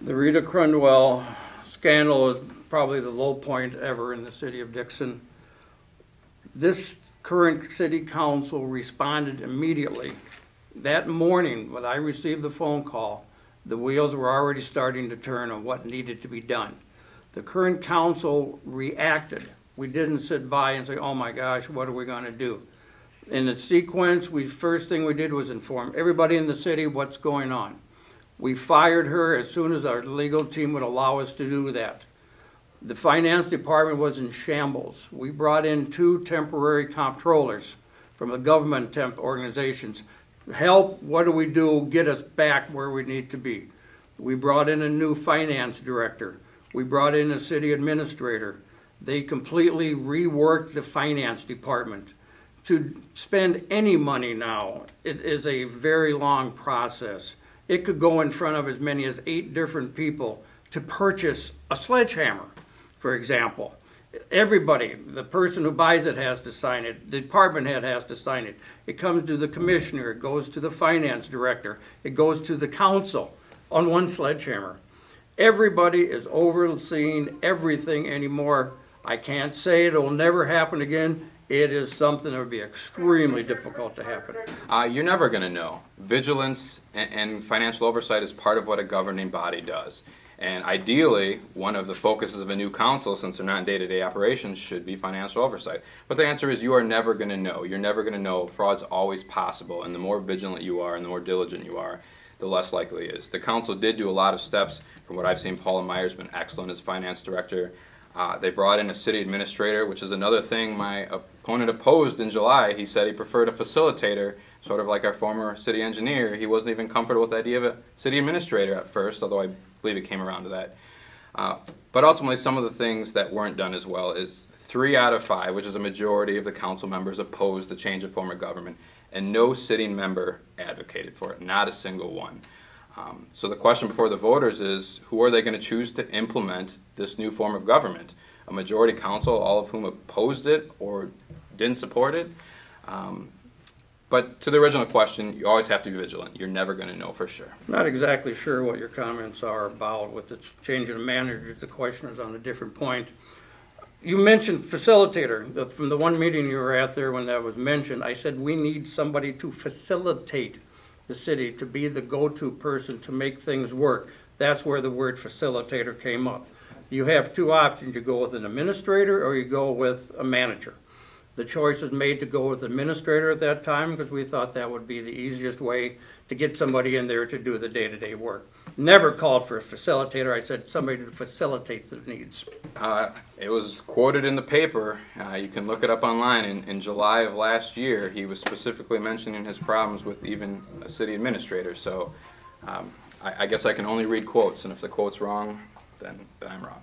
The Rita Crundwell scandal is probably the low point ever in the city of Dixon. This current city council responded immediately. That morning, when I received the phone call, the wheels were already starting to turn on what needed to be done. The current council reacted. We didn't sit by and say, oh my gosh, what are we going to do? In the sequence, first thing we did was inform everybody in the city what's going on. We fired her as soon as our legal team would allow us to do that. The finance department was in shambles. We brought in 2 temporary comptrollers from the government temp organizations. Help, what do we do? Get us back where we need to be. We brought in a new finance director. We brought in a city administrator. They completely reworked the finance department. To spend any money now, it is a very long process. It could go in front of as many as 8 different people to purchase a sledgehammer, for example. Everybody, the person who buys it has to sign it, the department head has to sign it. It comes to the commissioner, it goes to the finance director, it goes to the council on one sledgehammer. Everybody is overseeing everything anymore. I can't say it will never happen again. It is something that would be extremely difficult to happen. You're never going to know. Vigilance and financial oversight is part of what a governing body does. And ideally, one of the focuses of a new council, since they're not in day-to-day operations, should be financial oversight. But the answer is you are never going to know. You're never going to know. Fraud's always possible. And the more vigilant you are and the more diligent you are, the less likely it is. The council did do a lot of steps. From what I've seen, Paula Meyer's been excellent as finance director. They brought in a city administrator, which is another thing my opponent opposed in July. He said he preferred a facilitator, sort of like our former city engineer. He wasn't even comfortable with the idea of a city administrator at first, although I believe it came around to that. But ultimately, some of the things that weren't done as well is 3 out of 5, which is a majority of the council members, opposed the change of form of government, and no sitting member advocated for it, not a single one. So the question before the voters is, who are they going to choose to implement this new form of government? A majority council, all of whom opposed it or didn't support it? But to the original question, you always have to be vigilant. You're never going to know for sure. I'm not exactly sure what your comments are about with the change of the manager. The question is on a different point. You mentioned facilitator. From the one meeting you were at there when that was mentioned, I said we need somebody to facilitate the city, to be the go-to person to make things work. That's where the word facilitator came up. You have 2 options. You go with an administrator or you go with a manager. The choice was made to go with administrator at that time because we thought that would be the easiest way to get somebody in there to do the day-to-day work. Never called for a facilitator. I said somebody to facilitate the needs. It was quoted in the paper. You can look it up online. In July of last year, he was specifically mentioning his problems with even a city administrator. So I guess I can only read quotes, and if the quote's wrong, then I'm wrong.